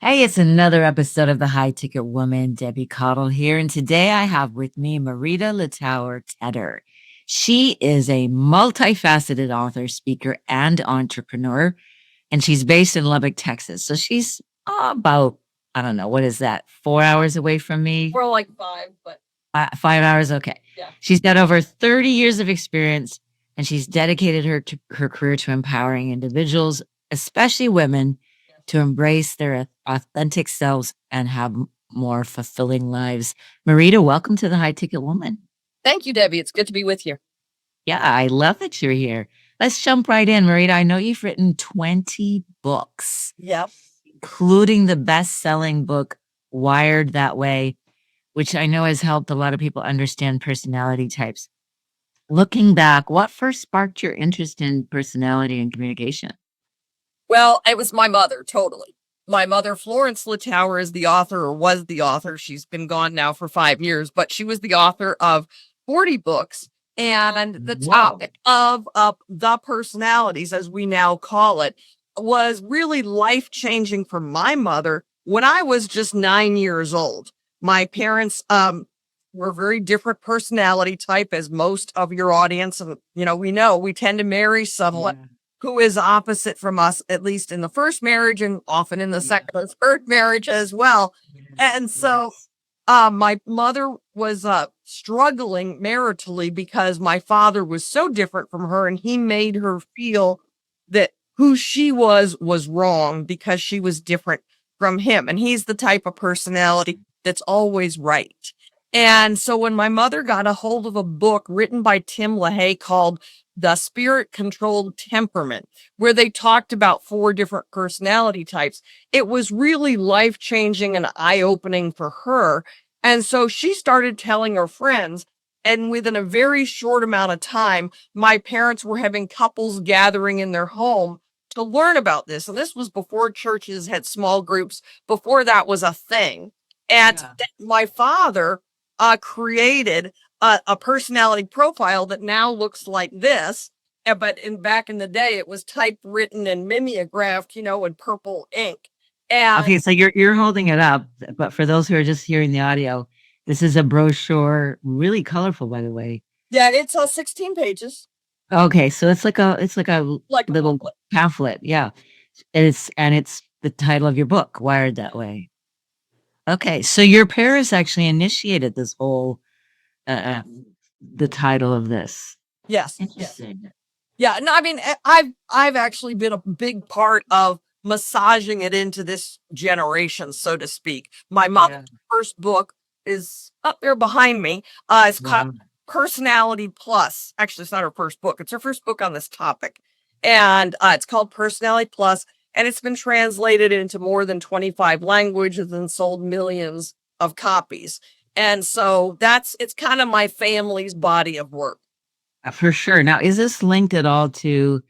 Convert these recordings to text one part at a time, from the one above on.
Hey, it's another episode of The High Ticket Woman. Debbie Caudle here. And today I have with me Marita Littauer Tedder. She is a multifaceted author, speaker, and entrepreneur. And she's based in Lubbock, Texas. So she's about, I don't know, what is that? 4 hours away from me? We're like 5, but 5 hours. Okay. Yeah. She's got over 30 years of experience, and she's dedicated her career to empowering individuals, especially women, to embrace their authentic selves and have more fulfilling lives. Marita, welcome to The High Ticket Woman. Thank you, Debbie. It's good to be with you. Yeah, I love that you're here. Let's jump right in, Marita. I know you've written 20 books. Yep. Including the best-selling book, Wired That Way, which I know has helped a lot of people understand personality types. Looking back, what first sparked your interest in personality and communication? Well, it was my mother, totally. My mother, Florence Littauer, is the author, or was the author. She's been gone now for 5 years, but she was the author of 40 books. And the topic of the personalities, as we now call it, was really life-changing for my mother when I was just 9 years old. My parents were very different personality type, as most of your audience, we tend to marry someone who is opposite from us, at least in the first marriage and often in the second or third marriage as well. And so my mother was struggling maritally because my father was so different from her, and he made her feel that who she was wrong because she was different from him. And he's the type of personality that's always right. And so when my mother got a hold of a book written by Tim LaHaye called The Spirit-Controlled Temperament, where they talked about 4 different personality types, it was really life-changing and eye-opening for her. And so she started telling her friends, and within a very short amount of time, my parents were having couples gathering in their home to learn about this. And this was before churches had small groups, before that was a thing. And my father created a personality profile that now looks like this. But back in the day, it was typewritten and mimeographed, in purple ink. And Okay, so you're holding it up, but for those who are just hearing the audio, this is a brochure, really colorful, by the way. yeah, it's 16 pages. Okay, so it's like a Like a little pamphlet, yeah. It's the title of your book, Wired That Way. Okay, so your parents actually initiated this whole the title of this. Yes. Interesting. Yeah. No, I mean, I've actually been a big part of massaging it into this generation, so to speak. My mom's first book is up there behind me. It's called Personality Plus. Actually, it's not her first book. It's her first book on this topic. And it's called Personality Plus, and it's been translated into more than 25 languages and sold millions of copies. And so it's kind of my family's body of work. For sure. Now, is this linked at all to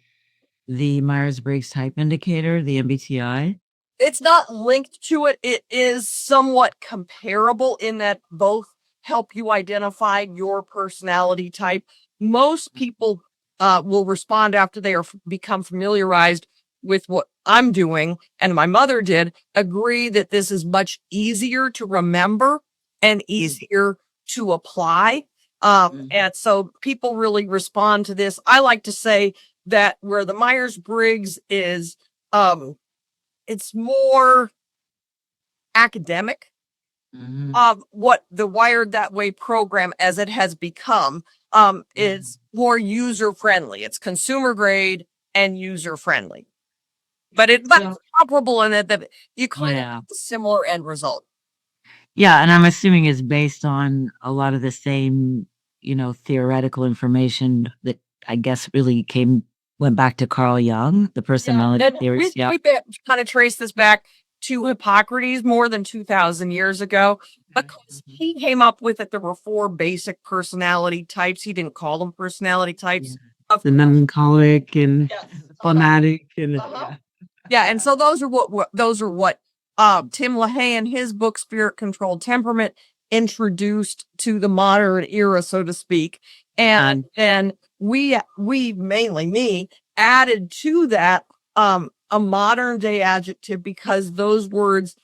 the Myers-Briggs Type Indicator, the MBTI? It's not linked to it. It is somewhat comparable in that both help you identify your personality type. Most people will respond after they are become familiarized with what I'm doing, and my mother did, agree that this is much easier to remember and easier to apply. And so people really respond to this. I like to say that where the Myers-Briggs is, it's more academic. What the Wired That Way program, as it has become, is more user-friendly. It's consumer grade and user-friendly. But it's comparable in that you kind of have a similar end result. Yeah, and I'm assuming it's based on a lot of the same, theoretical information that I guess really went back to Carl Jung, the personality theories. We kind of trace this back to Hippocrates more than 2,000 years ago, because he came up with it. There were 4 basic personality types. He didn't call them personality types. The melancholic and phlegmatic and and so those are what Tim LaHaye in his book Spirit-Controlled Temperament introduced to the modern era, so to speak. And then we mainly me added to that a modern day adjective because those words,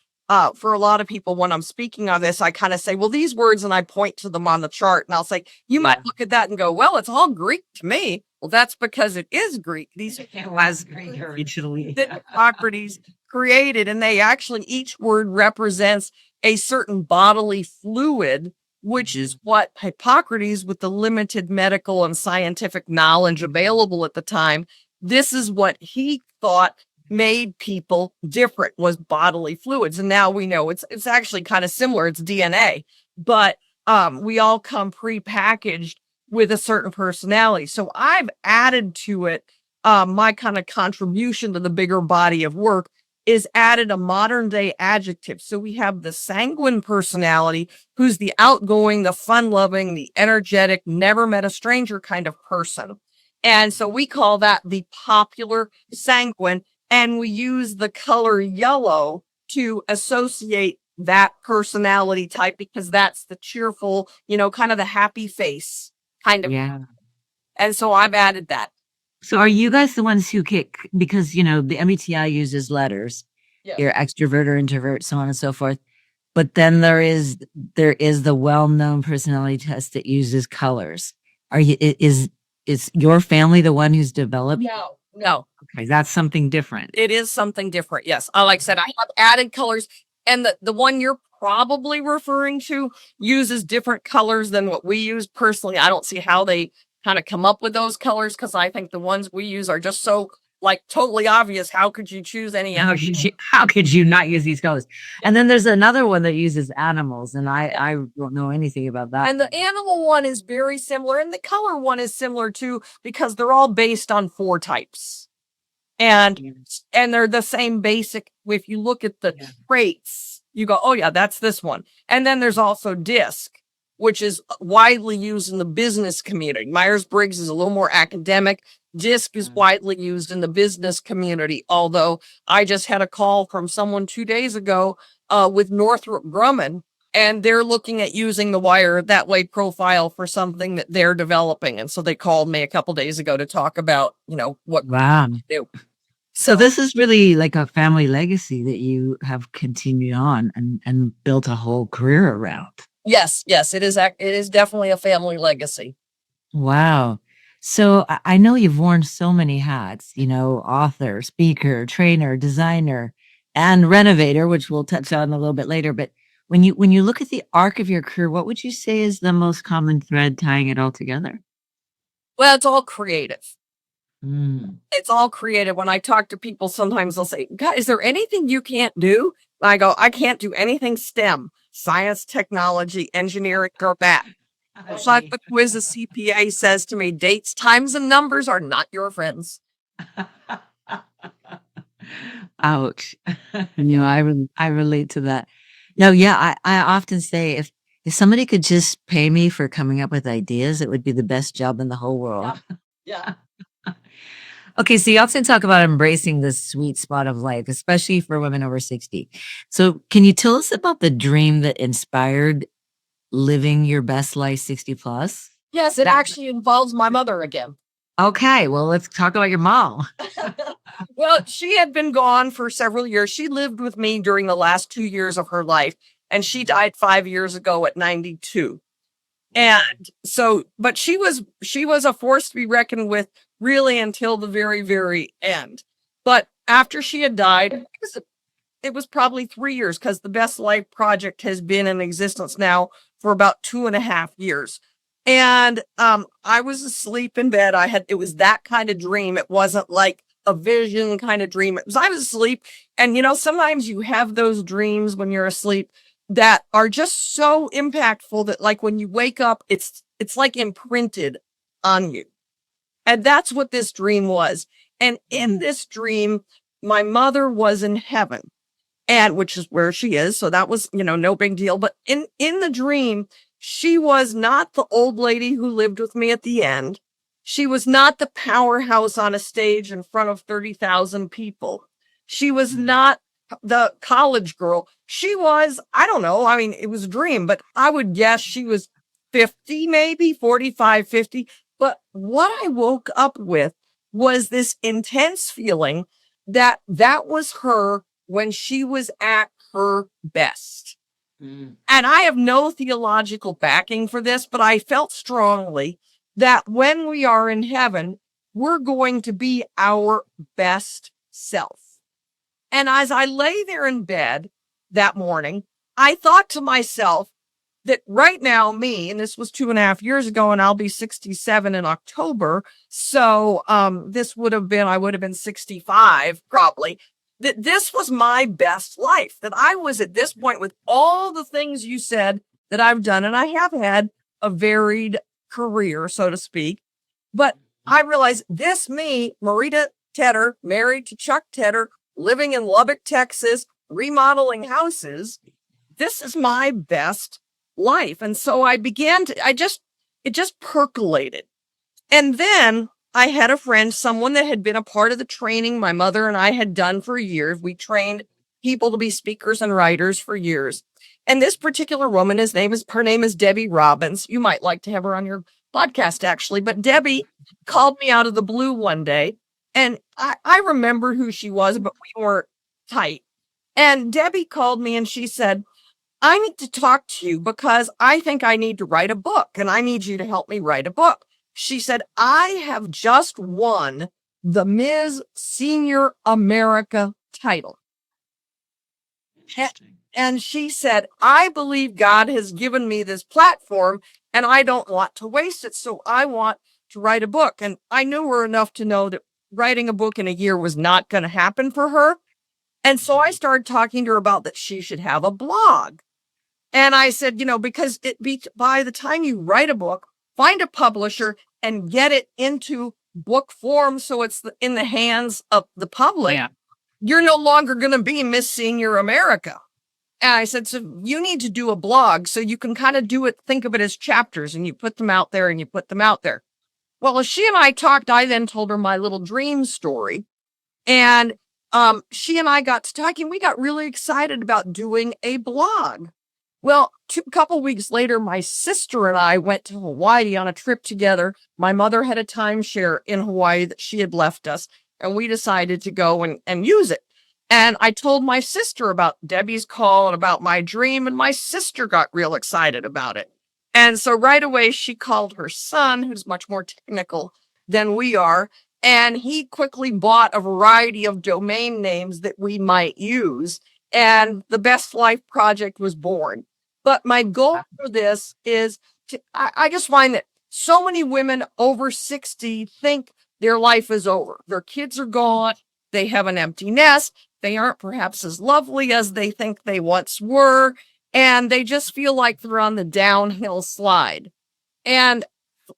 for a lot of people, when I'm speaking on this, I kind of say, well, these words, and I point to them on the chart and I'll say, you might look at that and go, well, it's all Greek to me. Well, that's because it is Greek. These was Greek originally. the properties created, and they actually, each word represents a certain bodily fluid, which is what Hippocrates, with the limited medical and scientific knowledge available at the time, this is what he thought made people different, was bodily fluids. And now we know it's actually kind of similar. It's DNA, but we all come prepackaged with a certain personality. So I've added to it, my kind of contribution to the bigger body of work is added a modern day adjective. So we have the sanguine personality, who's the outgoing, the fun loving, the energetic, never met a stranger kind of person. And so we call that the popular sanguine. And we use the color yellow to associate that personality type because that's the cheerful, kind of the happy face kind of. Yeah. And so I've added that. So are you guys the ones who kick, because, the MBTI uses letters, you're extrovert or introvert, so on and so forth. But then there is the well-known personality test that uses colors. Is your family the one who's developed? No. Okay, that's something different. It is something different. Yes. Like I said, I have added colors, and the one you're probably referring to uses different colors than what we use. Personally, I don't see how they kind of come up with those colors, because I think the ones we use are just so totally obvious. How could you choose any? How could you not use these colors? And then there's another one that uses animals, and I don't know anything about that. And the animal one is very similar, and the color one is similar too, because they're all based on 4 types. And they're the same basic. If you look at the traits, you go, oh yeah, that's this one. And then there's also DISC, which is widely used in the business community. Myers-Briggs is a little more academic. DISC is widely used in the business community. Although I just had a call from someone 2 days ago with Northrop Grumman, and they're looking at using the Wire That Way profile for something that they're developing. And so they called me a couple days ago to talk about, what to do. So this is really like a family legacy that you have continued on and built a whole career around. Yes, it is. It is definitely a family legacy. Wow. So I know you've worn so many hats, author, speaker, trainer, designer, and renovator, which we'll touch on a little bit later. But when you look at the arc of your career, what would you say is the most common thread tying it all together? Well, it's all creative. Mm. It's all creative. When I talk to people, sometimes they'll say, God, is there anything you can't do? I go, I can't do anything STEM, science, technology, engineering, or math. It's like the quiz, the CPA says to me, dates, times, and numbers are not your friends. Ouch. I relate to that. No, yeah, I often say if somebody could just pay me for coming up with ideas, it would be the best job in the whole world. Yeah. Okay, so you often talk about embracing the sweet spot of life, especially for women over 60. So can you tell us about the dream that inspired living your best life 60 plus? Yes, it actually involves my mother again. Okay, well, let's talk about your mom. Well, she had been gone for several years. She lived with me during the last 2 years of her life, and she died 5 years ago at 92. And so, but she was a force to be reckoned with really until the very, very end. But after she had died, it was probably 3 years, because the Best Life Project has been in existence now for about 2.5 years. And I was asleep in bed. It was that kind of dream. It wasn't like a vision kind of dream. I was asleep. And, sometimes you have those dreams when you're asleep that are just so impactful that, like, when you wake up, it's like imprinted on you. And that's what this dream was. And in this dream, my mother was in heaven, and which is where she is. So that was, no big deal. But in the dream, she was not the old lady who lived with me at the end. She was not the powerhouse on a stage in front of 30,000 people. She was not the college girl. She was, I don't know. I mean, it was a dream, but I would guess she was 50, maybe 45, 50. But what I woke up with was this intense feeling that was her when she was at her best. And I have no theological backing for this, but I felt strongly that when we are in heaven, we're going to be our best self. And as I lay there in bed that morning, I thought to myself that right now, me, and this was 2.5 years ago, and I'll be 67 in October. So this would have been, I would have been 65 probably. That this was my best life, that I was at this point with all the things you said that I've done. And I have had a varied career, so to speak. But I realized this me, Marita Tedder, married to Chuck Tedder, living in Lubbock, Texas, remodeling houses. This is my best life. And so I began to, it just percolated. And then I had a friend, someone that had been a part of the training my mother and I had done for years. We trained people to be speakers and writers for years. And this particular woman, her name is Debbie Robbins. You might like to have her on your podcast, actually. But Debbie called me out of the blue one day. And I remember who she was, but we weren't tight. And Debbie called me and she said, I need to talk to you because I think I need to write a book and I need you to help me write a book. She said, I have just won the Ms. Senior America title. And she said, I believe God has given me this platform and I don't want to waste it. So I want to write a book. And I knew her enough to know that writing a book in a year was not going to happen for her. And so I started talking to her about that she should have a blog. And I said, because by the time you write a book, find a publisher and get it into book form so it's in the hands of the public. Yeah. You're no longer going to be Miss Senior America. And I said, so you need to do a blog so you can kind of think of it as chapters and you put them out there and you put them out there. Well, as she and I talked, I then told her my little dream story. And she and I got to talking. We got really excited about doing a blog. Well, a couple weeks later, my sister and I went to Hawaii on a trip together. My mother had a timeshare in Hawaii that she had left us, and we decided to go and use it. And I told my sister about Debbie's call and about my dream, and my sister got real excited about it. And so right away, she called her son, who's much more technical than we are, and he quickly bought a variety of domain names that we might use, and the Best Life Project was born. But my goal for this is I just find that so many women over 60 think their life is over. Their kids are gone. They have an empty nest. They aren't perhaps as lovely as they think they once were. And they just feel like they're on the downhill slide. And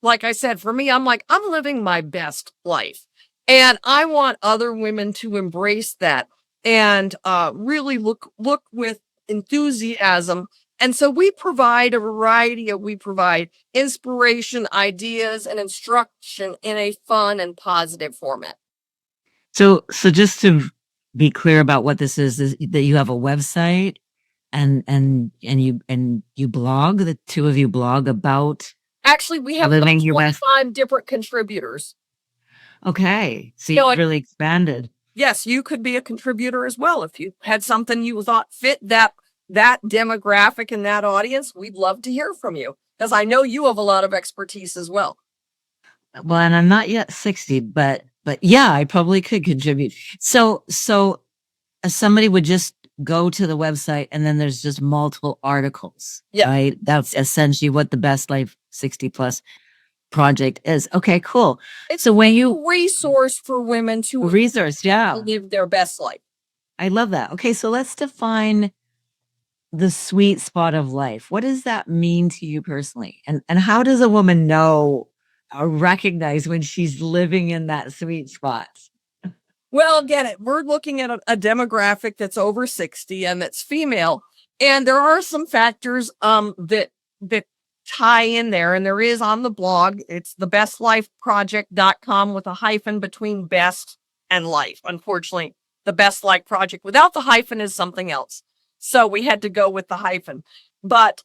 like I said, for me, I'm living my best life. And I want other women to embrace that and really look with enthusiasm. And so we provide we provide inspiration, ideas, and instruction in a fun and positive format. So just to be clear about what this is that you have a website and you blog, the two of you blog about. Actually, we have 25 different contributors. Okay. So you've really expanded. Yes, you could be a contributor as well. If you had something you thought fit that demographic and that audience, we'd love to hear from you because I know you have a lot of expertise as well. Well, and I'm not yet 60, but yeah, I probably could contribute. So somebody would just go to the website and then there's just multiple articles, right? That's essentially what the Best Life 60 Plus project is. Okay, cool. It's so when you resource for women to live their best life. I love that. Okay, so let's define the sweet spot of life. What does that mean to you personally? And how does a woman know or recognize when she's living in that sweet spot? Well, again, we're looking at a demographic that's over 60 and that's female. And there are some factors that tie in there. And there is on the blog, it's thebestlifeproject.com with a hyphen between best and life. Unfortunately, the Best Life Project without the hyphen is something else. So we had to go with the hyphen. But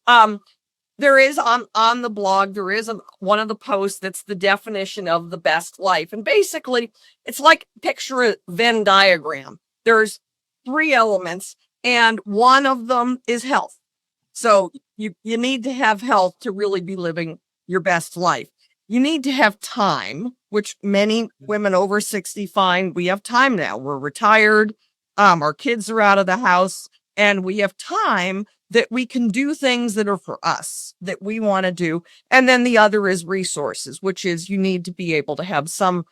There is on the blog, there is one of the posts that's the definition of the best life. And basically, it's like picture a Venn diagram. There's 3 elements, and one of them is health. So you need to have health to really be living your best life. You need to have time, which many women over 60 find we have time now. We're retired. Our kids are out of the house, and we have time that we can do things that are for us, that we want to do. And then the other is resources, which is you need to be able to have some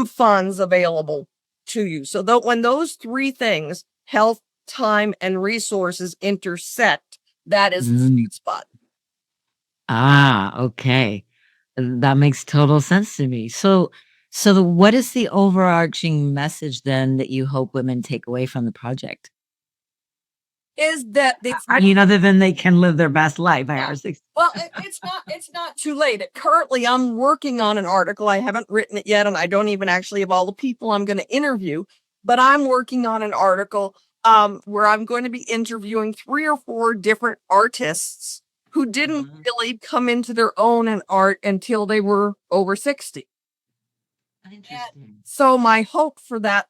funds available to you. So that when those 3 things, health, time, and resources intersect, that is the sweet spot. Okay. That makes total sense to me. So what is the overarching message then that you hope women take away from the project? Is that I mean, other than they can live their best life by our 60. Well, it's not too late. Currently, I'm working on an article. I haven't written it yet, and I don't even actually have all the people I'm going to interview, but I'm working on an article where I'm going to be interviewing 3 or 4 different artists who didn't really come into their own in art until they were over 60. Interesting. So my hope for that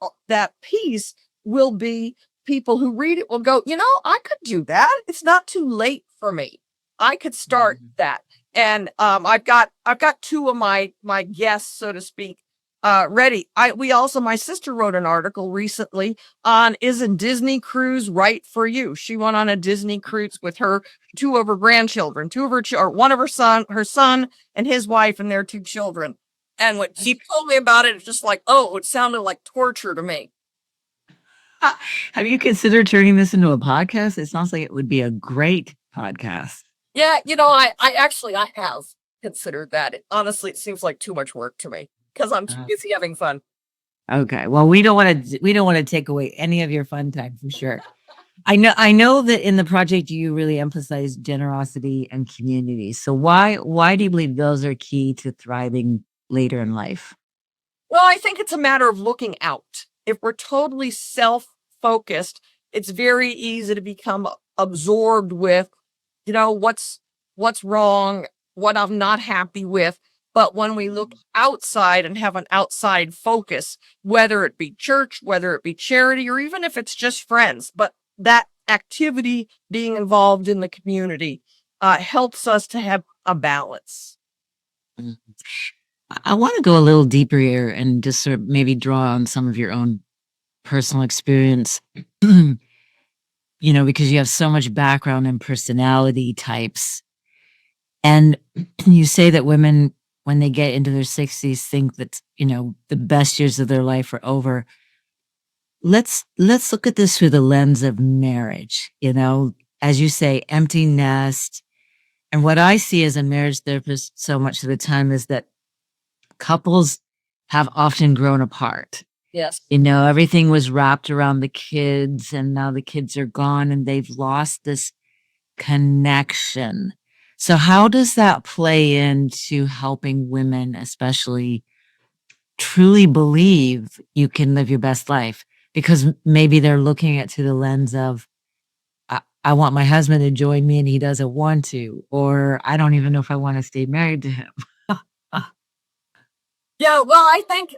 piece will be people who read it will go, I could do that. It's not too late for me. I could start that. And I've got 2 of my guests, so to speak, ready. My sister wrote an article recently on, is a Disney cruise right for you? She went on a Disney cruise with 2 of her grandchildren, one of her son and his wife and their 2 children. And when she told me about it, it's just like, it sounded like torture to me. Have you considered turning this into a podcast? It sounds like it would be a great podcast. Yeah, I have considered that. Honestly, it seems like too much work to me because I'm too busy having fun. Okay. Well, we don't want to take away any of your fun time for sure. I know that in the project you really emphasize generosity and community. So why do you believe those are key to thriving later in life? Well, I think it's a matter of looking out. If we're totally self-focused, it's very easy to become absorbed with, what's wrong, what I'm not happy with. But when we look outside and have an outside focus, whether it be church, whether it be charity, or even if it's just friends, but that activity being involved in the community helps us to have a balance. I want to go a little deeper here and just sort of maybe draw on some of your own personal experience, because you have so much background and personality types. And you say that women, when they get into their 60s, think that, the best years of their life are over. Let's look at this through the lens of marriage, as you say, empty nest. And what I see as a marriage therapist so much of the time is that couples have often grown apart. Yes. Everything was wrapped around the kids, and now the kids are gone and they've lost this connection. So how does that play into helping women, especially, truly believe you can live your best life? Because maybe they're looking at through the lens of, I want my husband to join me and he doesn't want to, or I don't even know if I want to stay married to him. Yeah, well, I think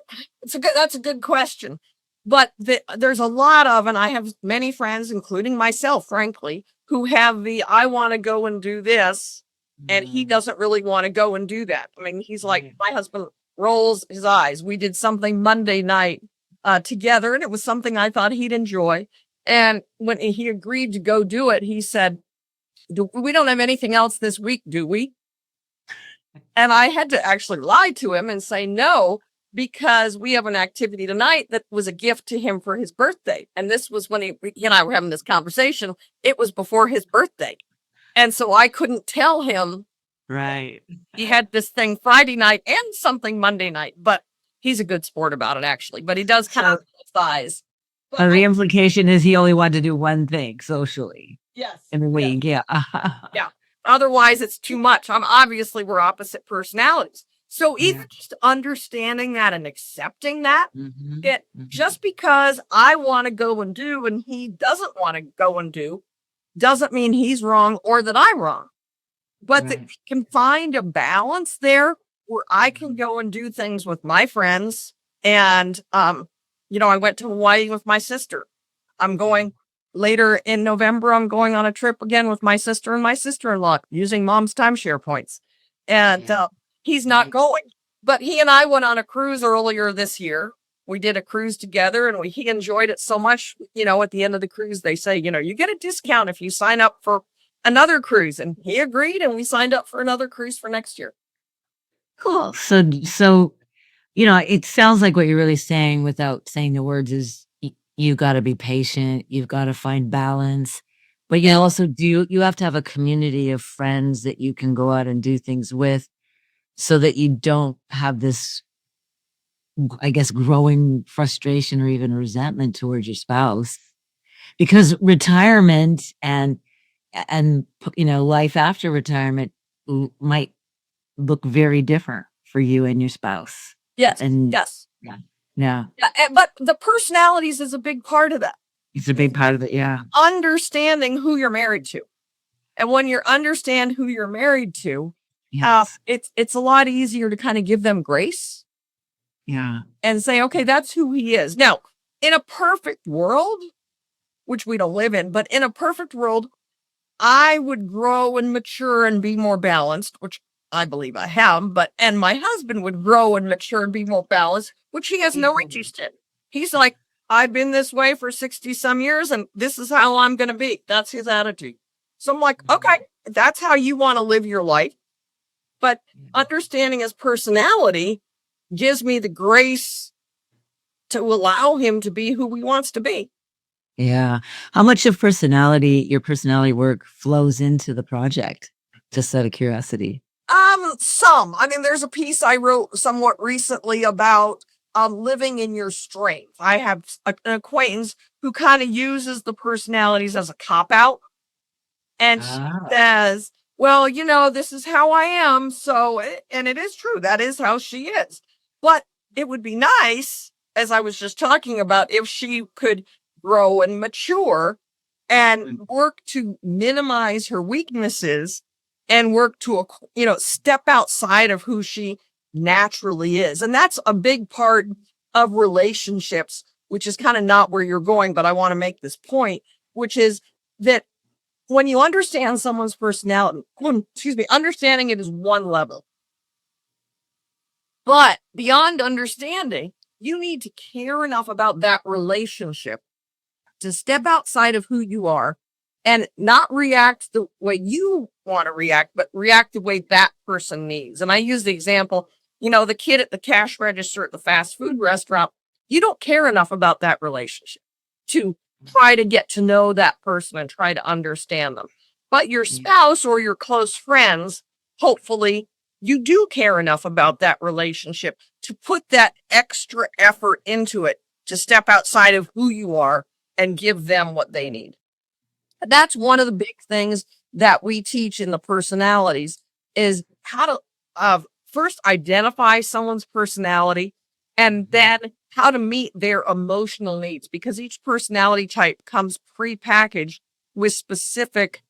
that's a good question. But there's a lot of, and I have many friends, including myself, frankly, who have I want to go and do this, and he doesn't really want to go and do that. I mean, he's like, my husband rolls his eyes. We did something Monday night together, and it was something I thought he'd enjoy. And when he agreed to go do it, he said, we don't have anything else this week, do we? And I had to actually lie to him and say no, because we have an activity tonight that was a gift to him for his birthday. And this was when he and I were having this conversation. It was before his birthday. And so I couldn't tell him. Right. He had this thing Friday night and something Monday night, but he's a good sport about it, actually. But he does kind of thighs. The implication is he only wanted to do one thing socially. Yes. In the week. Yes. Yeah. Yeah. Otherwise, it's too much. We're opposite personalities. So even just understanding that and accepting that, just because I want to go and do and he doesn't want to go and do, doesn't mean he's wrong or that I'm wrong. but that Right. can find a balance there where I can go and do things with my friends. And, I went to Hawaii with my sister. I'm going later in November. I'm going on a trip again with my sister and my sister-in-law using mom's timeshare points. And he's not going, but he and I went on a cruise earlier this year. We did a cruise together and he enjoyed it so much. At the end of the cruise, they say, you get a discount if you sign up for another cruise. And he agreed and we signed up for another cruise for next year. Cool. So, it sounds like what you're really saying without saying the words is you got to be patient. You've got to find balance, but you also you have to have a community of friends that you can go out and do things with so that you don't have this, I guess, growing frustration or even resentment towards your spouse because retirement and life after retirement might look very different for you and your spouse. Yes. And Yes. yeah. Yeah. But the personalities is a big part of that. It's a big part of it. Yeah. Understanding who you're married to. And when you understand who you're married to, Yes. it's a lot easier to kind of give them grace. Yeah. And say, okay, that's who he is. Now, in a perfect world, which we don't live in, but in a perfect world, I would grow and mature and be more balanced, which I believe I have, and my husband would grow and mature and be more balanced, which he has no interest in. He's like, I've been this way for 60 some years and this is how I'm going to be. That's his attitude. So I'm like, okay, that's how you want to live your life. But understanding his personality gives me the grace to allow him to be who he wants to be. Yeah. How much of your personality work flows into the project? Just out of curiosity. Some. I mean, there's a piece I wrote somewhat recently about living in your strength. I have an acquaintance who kind of uses the personalities as a cop out. And she says, well, this is how I am. So, and it is true. That is how she is. But it would be nice, as I was just talking about, if she could grow and mature and work to minimize her weaknesses and work to, step outside of who she naturally is. And that's a big part of relationships, which is kind of not where you're going, but I want to make this point, which is that when you understand someone's personality, understanding it is one level. But beyond understanding, you need to care enough about that relationship to step outside of who you are and not react the way you want to react, but react the way that person needs. And I use the example, the kid at the cash register at the fast food restaurant, you don't care enough about that relationship to try to get to know that person and try to understand them. But your spouse or your close friends, hopefully you do care enough about that relationship to put that extra effort into it, to step outside of who you are and give them what they need. That's one of the big things that we teach in the personalities is how to first identify someone's personality and then how to meet their emotional needs, because each personality type comes pre-packaged with specific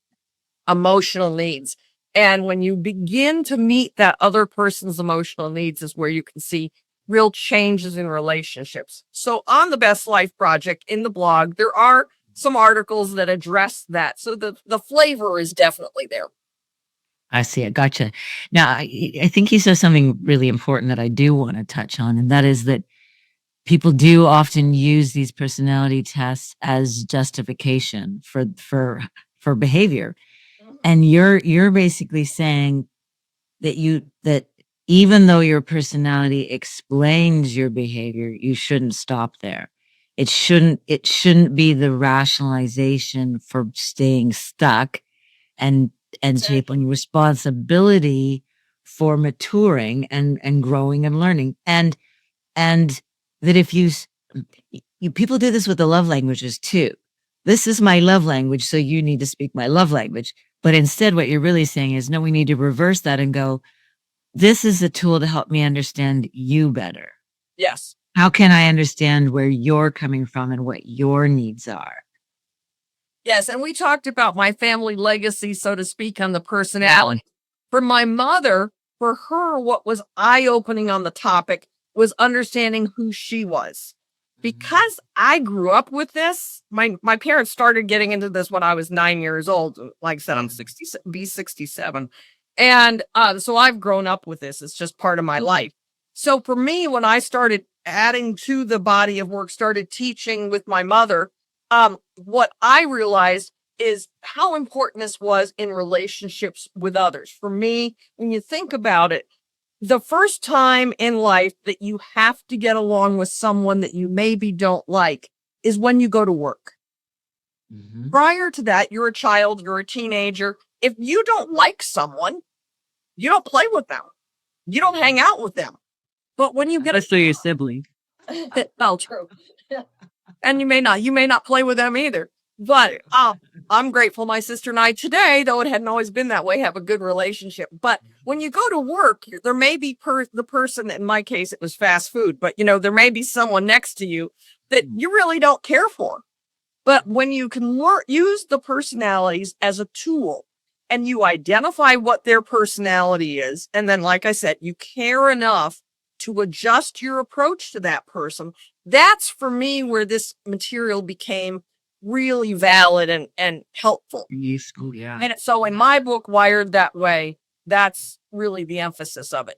emotional needs. And when you begin to meet that other person's emotional needs is where you can see real changes in relationships. So on the Best Life Project in the blog, there are some articles that address that. So the flavor is definitely there. I see it. Gotcha. Now, I think he says something really important that I do want to touch on, and that is that people do often use these personality tests as justification for behavior. And you're basically saying that even though your personality explains your behavior, you shouldn't stop there. It shouldn't be the rationalization for staying stuck and taking responsibility for maturing and growing and learning. And that if you people do this with the love languages too. This is my love language, so you need to speak my love language. But instead, what you're really saying is, no, we need to reverse that and go, this is a tool to help me understand you better. Yes. How can I understand where you're coming from and what your needs are? Yes. And we talked about my family legacy, so to speak, on the personality. For my mother, for her, what was eye-opening on the topic was understanding who she was. Because I grew up with this, my parents started getting into this when I was 9 years old. Like I said, I'm 67. And so I've grown up with this. It's just part of my life. So for me, when I started adding to the body of work, started teaching with my mother, what I realized is how important this was in relationships with others. For me, when you think about it, the first time in life that you have to get along with someone that you maybe don't like is when you go to work. Mhm. Prior to that, you're a child, you're a teenager. If you don't like someone, you don't play with them. You don't hang out with them. But when you get Especially your sibling. well, true. And you may not play with them either. But I'm grateful my sister and I today, though it hadn't always been that way, have a good relationship. But when you go to work, there may be the person, in my case, it was fast food, but there may be someone next to you that you really don't care for. But when you can use the personalities as a tool and you identify what their personality is, and then, like I said, you care enough to adjust your approach to that person, that's for me where this material became really valid and helpful. Useful, yeah. And so in my book, Wired That Way, that's really the emphasis of it.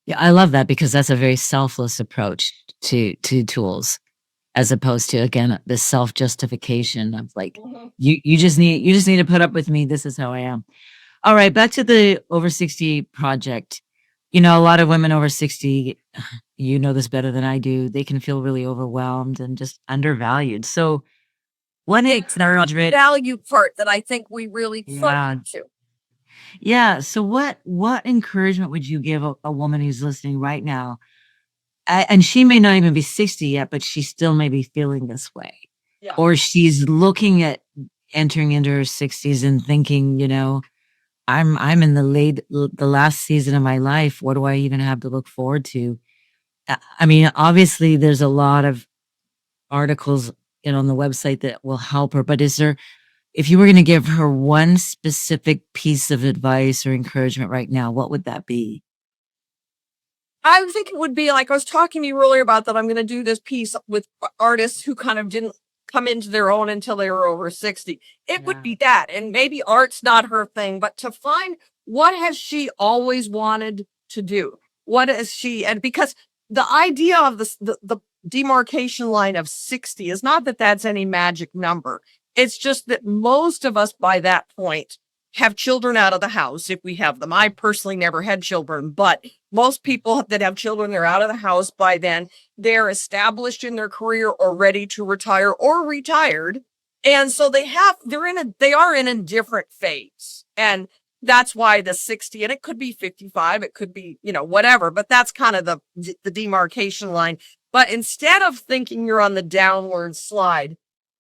Yeah, I love that because that's a very selfless approach to tools, as opposed to, again, the self-justification of like, you just need to put up with me. This is how I am. All right, back to the over 60 project. A lot of women over 60, you know this better than I do, they can feel really overwhelmed and just undervalued. So what encouragement? Value part that I think we really Yeah. to. Yeah. So what encouragement would you give a woman who's listening right now? And she may not even be 60 yet, but she still may be feeling this way. Yeah. Or she's looking at entering into her 60s and thinking, I'm in the last season of my life. What do I even have to look forward to? I mean, obviously there's a lot of articles on the website that will help her, but if you were going to give her one specific piece of advice or encouragement right now, what would that be? I think it would be like I was talking to you earlier about that. I'm going to do this piece with artists who kind of didn't come into their own until they were over 60. It would be that. And maybe art's not her thing, but to find what has she always wanted to do? What is she? And because the idea of the demarcation line of 60 is not that that's any magic number. It's just that most of us by that point have children out of the house if we have them. I personally never had children, but most people that have children, they're out of the house by then. They're established in their career or ready to retire or retired. And so they are in a different phase. And that's why the 60, and it could be 55, it could be, whatever, but that's kind of the demarcation line. But instead of thinking you're on the downward slide,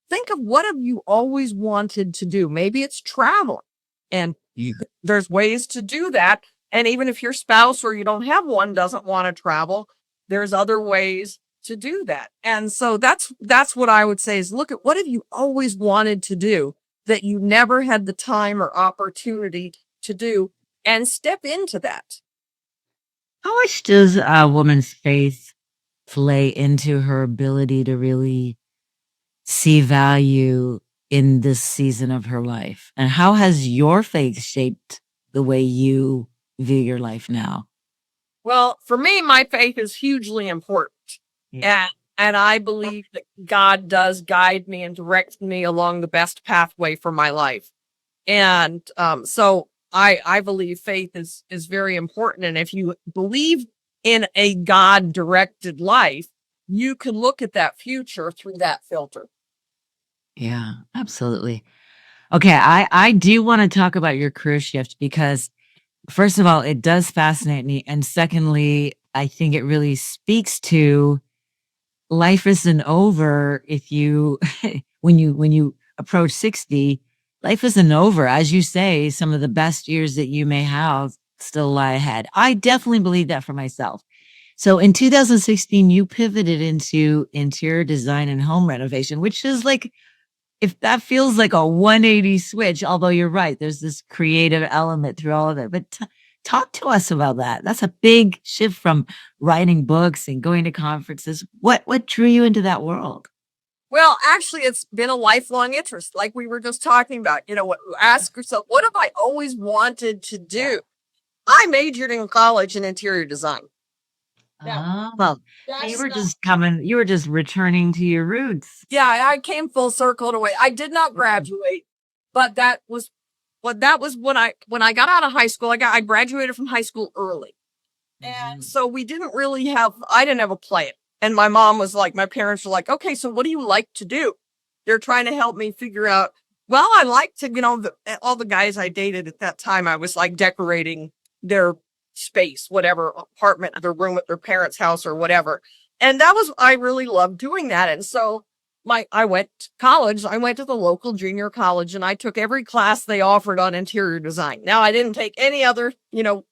think of what have you always wanted to do? Maybe it's traveling. And there's ways to do that. And even if your spouse or you don't have one doesn't want to travel, there's other ways to do that. And so that's what I would say is look at what have you always wanted to do that you never had the time or opportunity to do and step into that. How much does a woman's faith play into her ability to really see value in this season of her life? And how has your faith shaped the way you view your life now? Well, for me, my faith is hugely important. Yeah. And I believe that God does guide me and direct me along the best pathway for my life. And so I believe faith is very important. And if you believe in a God-directed life, you can look at that future through that filter. Yeah, absolutely. Okay, I do want to talk about your career shift because, first of all, it does fascinate me. And secondly, I think it really speaks to life isn't over if you, when you approach 60, life isn't over. As you say, some of the best years that you may have still lie ahead. I definitely believe that for myself. So in 2016, you pivoted into interior design and home renovation, which is like if that feels like a 180 switch, although you're right, there's this creative element through all of it. But talk to us about that. That's a big shift from writing books and going to conferences. What drew you into that world? Well, actually, it's been a lifelong interest. Like we were just talking about, ask yourself, what have I always wanted to do? I majored in college in interior design. Oh, well, you were just returning to your roots. Yeah, I came full circle in a way. I did not graduate, but that was when I got out of high school. I graduated from high school early. And so I didn't have a plan. And my parents were like, okay, so what do you like to do? They're trying to help me figure out, well, I like to, all the guys I dated at that time, I was like decorating their space, whatever apartment, their room at their parents' house or whatever. And I really loved doing that. And so I went to college. I went to the local junior college and I took every class they offered on interior design. Now I didn't take any other,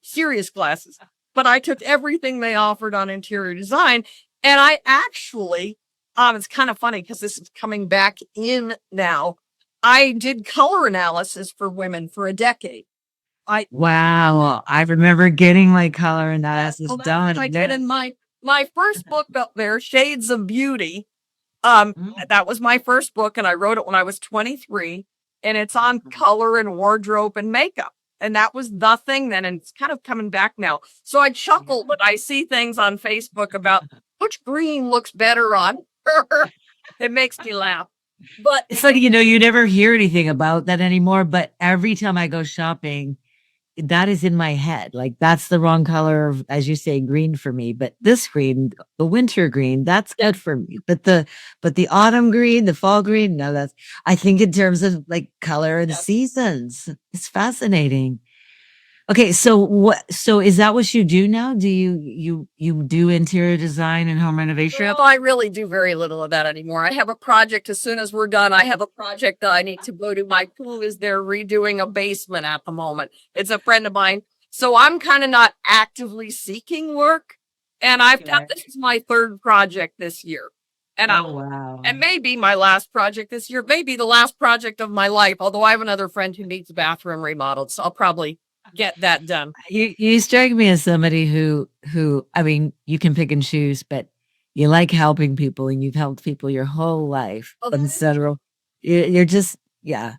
serious classes, but I took everything they offered on interior design. And I actually, it's kind of funny because this is coming back in now. I did color analysis for women for a decade. Wow. I remember getting my color analysis done. I did in my first book out there, Shades of Beauty. That was my first book, and I wrote it when I was 23, and it's on color and wardrobe and makeup. And that was the thing then, and it's kind of coming back now. So I chuckle when I see things on Facebook about which green looks better on her. It makes me laugh. But it's like, you never hear anything about that anymore. But every time I go shopping, that is in my head. Like that's the wrong color of, as you say, green for me. But this green, the winter green, that's good for me. But the autumn green, the fall green, no, I think in terms of like color and seasons, it's fascinating. Okay, so is that what you do now? Do you do interior design and home renovation? Well, I really do very little of that anymore. I have a project as soon as we're done. I have a project that I need to go to. My pool is there redoing a basement at the moment. It's a friend of mine. So I'm kind of not actively seeking work. And this is my third project this year. And wow. And maybe my last project this year, maybe the last project of my life, although I have another friend who needs a bathroom remodeled. So I'll probably get that done. You strike me as somebody who I mean, you can pick and choose, but you like helping people and you've helped people your whole life. You're just, yeah.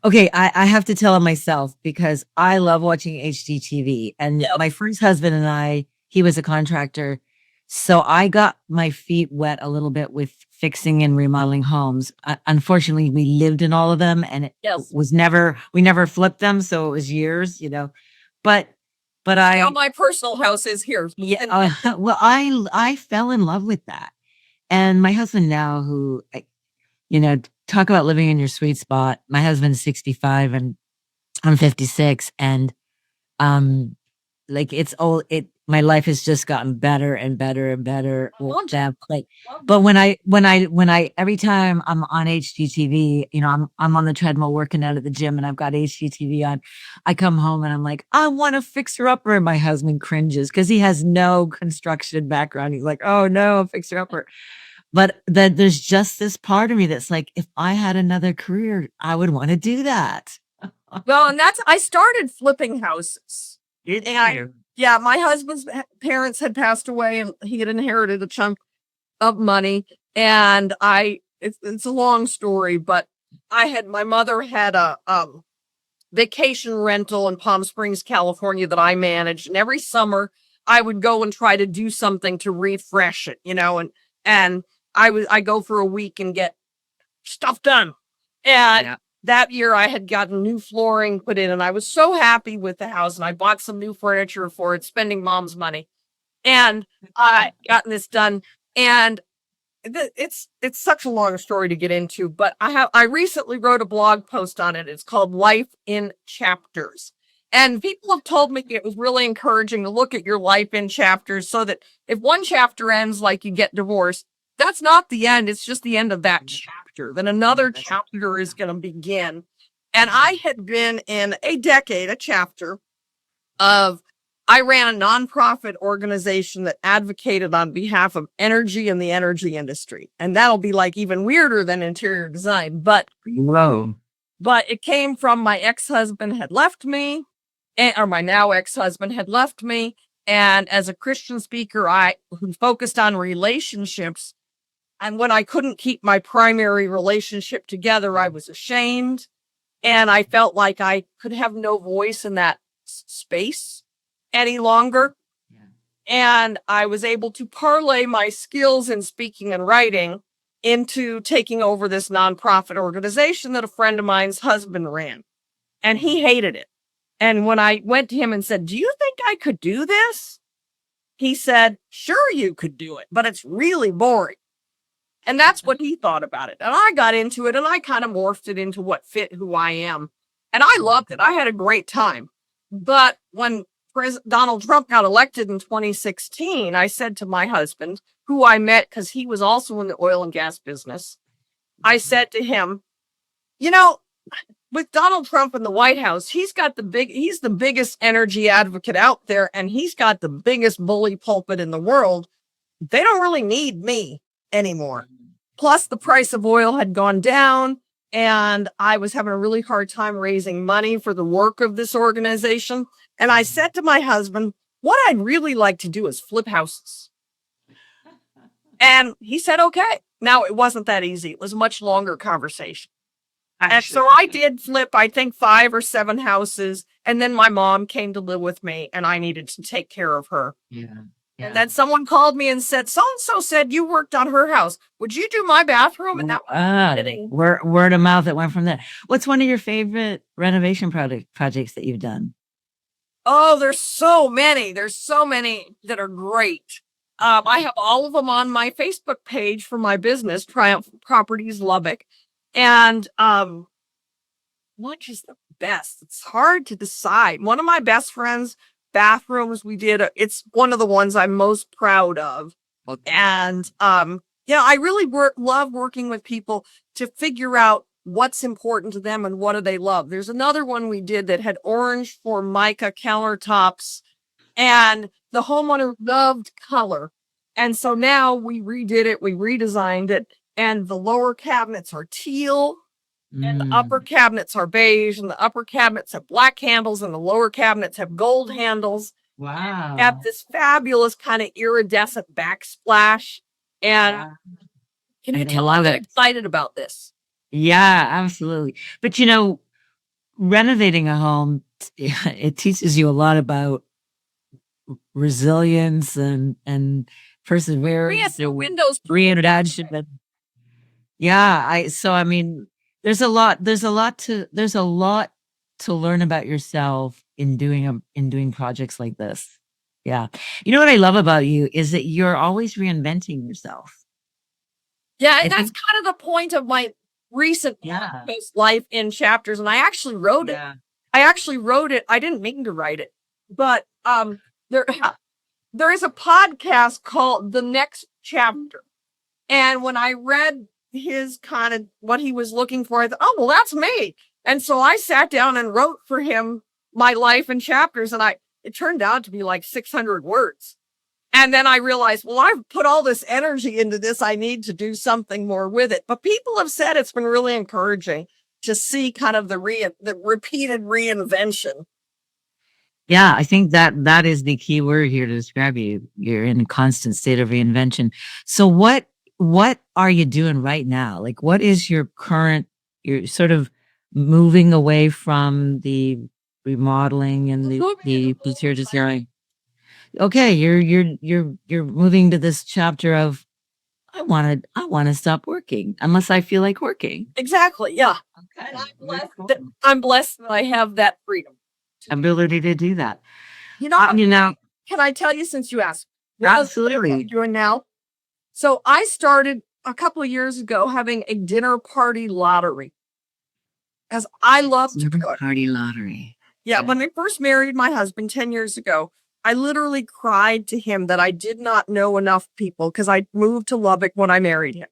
Okay, I have to tell on myself because I love watching HGTV and my first husband and I, he was a contractor. So I got my feet wet a little bit with fixing and remodeling homes. Unfortunately, we lived in all of them and we never flipped them. So it was years, but my personal house is here. Yeah. Well, I fell in love with that. And my husband now who, talk about living in your sweet spot. My husband's 65 and I'm 56. And, my life has just gotten better and better and better. But when I every time I'm on HGTV, I'm on the treadmill working out at the gym and I've got HGTV on, I come home and I'm like, I want a fixer upper. And my husband cringes because he has no construction background. He's like, oh no, a fixer upper. But then there's just this part of me that's like, if I had another career, I would want to do that. Well, and I started flipping houses. Yeah, my husband's parents had passed away and he had inherited a chunk of money. And it's a long story, but my mother had a vacation rental in Palm Springs, California that I managed. And every summer I would go and try to do something to refresh it, and I go for a week and get stuff done. And that year I had gotten new flooring put in and I was so happy with the house and I bought some new furniture for it, spending mom's money. And I gotten this done. And it's such a long story to get into, but I recently wrote a blog post on it. It's called Life in Chapters. And people have told me it was really encouraging to look at your life in chapters so that if one chapter ends, like you get divorced, that's not the end. It's just the end of that chapter. Then another chapter is going to begin. And I had been in a chapter of I ran a nonprofit organization that advocated on behalf of energy and the energy industry. And that'll be like even weirder than interior design. But it came from my ex-husband had left me, or my now ex-husband had left me. And as a Christian speaker, who focused on relationships. And when I couldn't keep my primary relationship together, I was ashamed. And I felt like I could have no voice in that space any longer. Yeah. And I was able to parlay my skills in speaking and writing into taking over this nonprofit organization that a friend of mine's husband ran. And he hated it. And when I went to him and said, "Do you think I could do this?" He said, "Sure, you could do it, but it's really boring." And that's what he thought about it. And I got into it and I kind of morphed it into what fit who I am. And I loved it. I had a great time. But when Donald Trump got elected in 2016, I said to my husband, who I met because he was also in the oil and gas business, I said to him, "You know, with Donald Trump in the White House, he's the biggest energy advocate out there, and he's got the biggest bully pulpit in the world. They don't really need me anymore." Plus, the price of oil had gone down, and I was having a really hard time raising money for the work of this organization. And I said to my husband, "What I'd really like to do is flip houses." And he said, "Okay." Now, it wasn't that easy. It was a much longer conversation. And so I did flip, I think, 5 or 7 houses. And then my mom came to live with me and I needed to take care of her. Yeah. And then someone called me and said, "So-and-so said you worked on her house. Would you do my bathroom?" And that was word of mouth that went from there. What's one of your favorite renovation projects that you've done? Oh, there's so many. There's so many that are great. I have all of them on my Facebook page for my business, Triumph Properties Lubbock. And which is the best? It's hard to decide. One of my best friends' bathrooms it's one of the ones I'm most proud of. Okay. And I really love working with people to figure out what's important to them and what do they love. There's another one we did that had orange Formica countertops, and the homeowner loved color. And so now we redid it, we redesigned it, and the lower cabinets are teal, and the upper cabinets are beige, and the upper cabinets have black handles, and the lower cabinets have gold handles. Wow. Have this fabulous kind of iridescent backsplash. And can you tell I'm excited about this? Yeah, absolutely. But renovating a home, it teaches you a lot about resilience and perseverance, windows, reinvention. There's a lot to learn about yourself in doing projects like this. Yeah. You know what I love about you is that you're always reinventing yourself. Yeah, and that's kind of the point of my recent life in chapters. And I actually wrote it. I didn't mean to write it, but there is a podcast called The Next Chapter. And when I read his kind of what he was looking for, I thought, "Oh, well, that's me." And so I sat down and wrote for him my life in chapters, and it turned out to be like 600 words. And then I realized, well, I've put all this energy into this. I need to do something more with it. But people have said it's been really encouraging to see kind of the repeated reinvention. Yeah, I think that is the key word here to describe you. You're in a constant state of reinvention. So what are you doing right now? Like, what is you're sort of moving away from the remodeling and the interior design. Okay, you're moving to this chapter of I want to stop working unless I feel like working. Exactly. Yeah. Okay. And I'm blessed that I have that freedom, ability to do that. Can I tell you, since you asked? Absolutely. What I'm doing now. So I started a couple of years ago having a dinner party lottery, as I love to cook. Party lottery. Yeah. When I first married my husband 10 years ago, I literally cried to him that I did not know enough people, because I moved to Lubbock when I married him.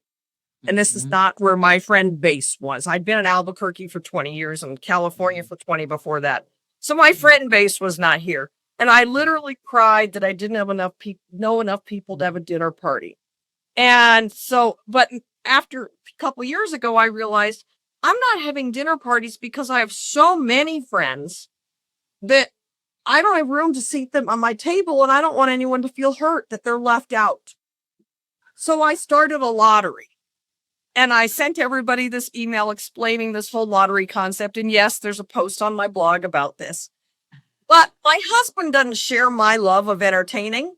And this is not where my friend base was. I'd been in Albuquerque for 20 years and California for 20 before that. So my friend base was not here. And I literally cried that I didn't have know enough people to have a dinner party. And so, but after a couple years ago, I realized I'm not having dinner parties because I have so many friends that I don't have room to seat them on my table, and I don't want anyone to feel hurt that they're left out. So I started a lottery. And I sent everybody this email explaining this whole lottery concept. And yes, there's a post on my blog about this. But my husband doesn't share my love of entertaining.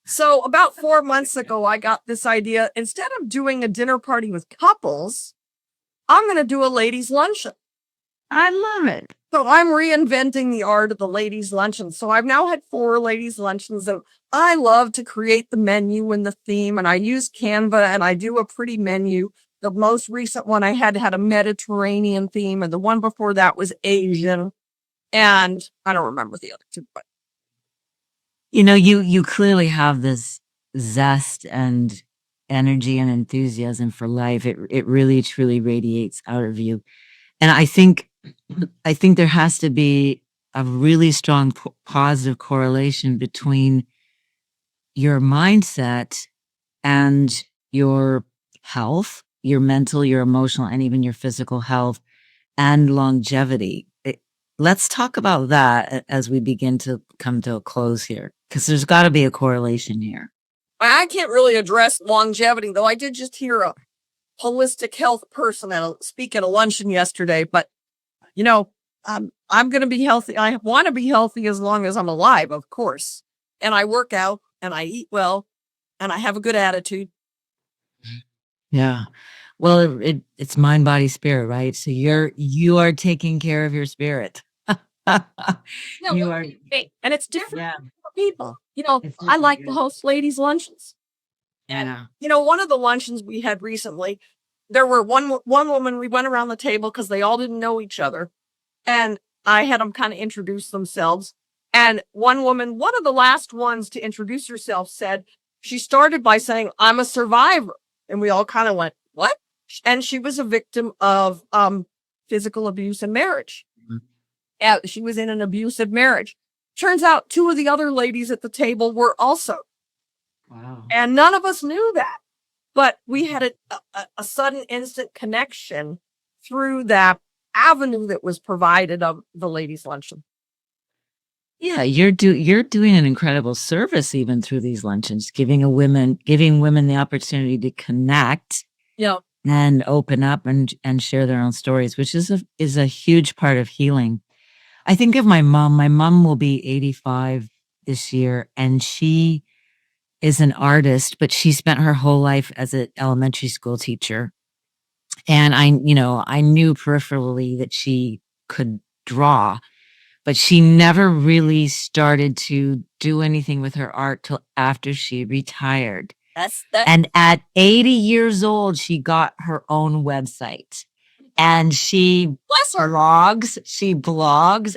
So about 4 months ago, I got this idea. Instead of doing a dinner party with couples, I'm going to do a ladies' luncheon. I love it. So I'm reinventing the art of the ladies' luncheon. So I've now had 4 ladies' luncheons, and I love to create the menu and the theme. And I use Canva, and I do a pretty menu. The most recent one I had a Mediterranean theme, and the one before that was Asian. And I don't remember the other 2, but You clearly have this zest and energy and enthusiasm for life. It really truly radiates out of you. And I think there has to be a really strong positive correlation between your mindset and your health, your mental, your emotional, and even your physical health and longevity. Let's talk about that as we begin to come to a close here, because there's got to be a correlation here. I can't really address longevity, though. I did just hear a holistic health person speak at a luncheon yesterday, but I'm going to be healthy. I want to be healthy as long as I'm alive, of course. And I work out and I eat well and I have a good attitude. Yeah. Well, it's mind, body, spirit, right? So you are taking care of your spirit. You are, and it's different yeah. for people. I like to host ladies' luncheons. Yeah. One of the luncheons we had recently, there were one woman, we went around the table because they all didn't know each other. And I had them kind of introduce themselves. And one woman, one of the last ones to introduce herself, said, she started by saying, "I'm a survivor." And we all kind of went, "What?" And she was a victim of physical abuse in marriage. Mm-hmm. She was in an abusive marriage. Turns out 2 of the other ladies at the table were also. Wow. And none of us knew that. But we had a sudden instant connection through that avenue that was provided of the ladies' luncheon. Yeah, you're doing an incredible service even through these luncheons, giving women the opportunity to connect, and open up and share their own stories, which is a huge part of healing. I think of my mom. My mom will be 85 this year, and she is an artist, but she spent her whole life as an elementary school teacher. And I knew peripherally that she could draw, but she never really started to do anything with her art till after she retired. And at 80 years old, she got her own website. And she blogs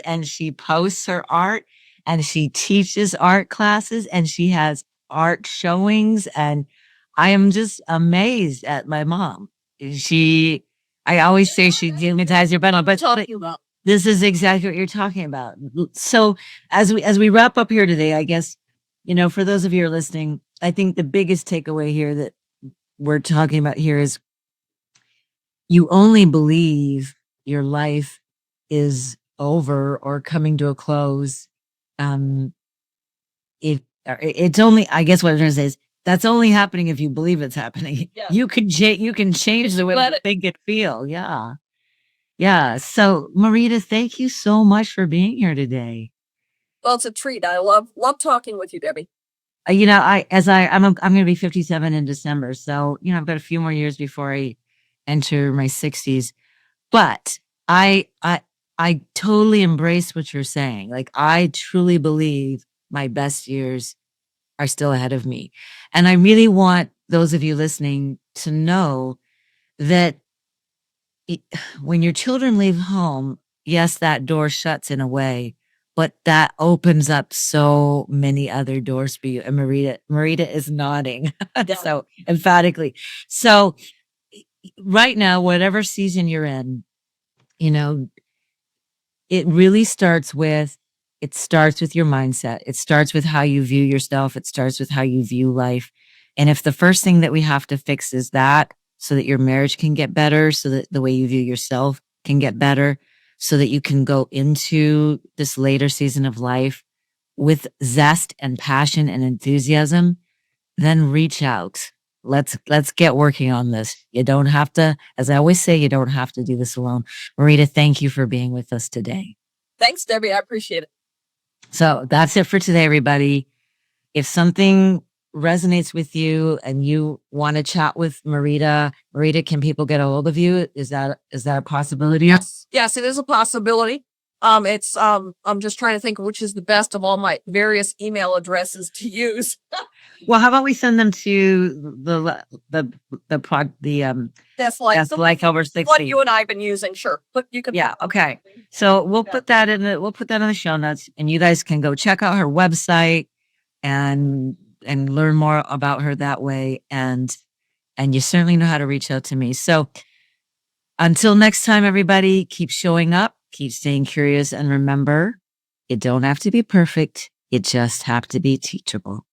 and she posts her art and she teaches art classes and she has art showings. And I am just amazed at my mom. I always say she demonize your bundle, but this is exactly what you're talking about. So as we wrap up here today, I guess, for those of you who are listening, I think the biggest takeaway here that we're talking about here is you only believe your life is over or coming to a close. It's only, I guess what I'm trying to say is that's only happening if you believe it's happening. Yeah. You can change the way you think and feel. Yeah. Yeah. So Marita, thank you so much for being here today. Well, it's a treat. I love talking with you, Debbie. I'm going to be 57 in December. So, I've got a few more years before I enter my 60s, but I totally embrace what you're saying. Like, I truly believe my best years are still ahead of me. And I really want those of you listening to know that when your children leave home, yes, that door shuts in a way, but that opens up so many other doors for you. And Marita is nodding so emphatically. So right now, whatever season you're in, it really starts with It starts with your mindset. It starts with how you view yourself. It starts with how you view life. And if the first thing that we have to fix is that, so that your marriage can get better, so that the way you view yourself can get better, so that you can go into this later season of life with zest and passion and enthusiasm, then reach out. Let's get working on this. You don't have to, as I always say, you don't have to do this alone. Marita, thank you for being with us today. Thanks, Debbie. I appreciate it. So that's it for today, everybody. If something resonates with you and you want to chat with Marita, can people get a hold of you? Is that a possibility? Yes, it is a possibility. I'm just trying to think which is the best of all my various email addresses to use. Well, how about we send them to that's like over 60. What you and I have been using, sure. But you can. Yeah, okay. So we'll put that in the show notes, and you guys can go check out her website and learn more about her that way. And you certainly know how to reach out to me. So until next time, everybody, keep showing up, keep staying curious, and remember, you don't have to be perfect. You just have to be teachable.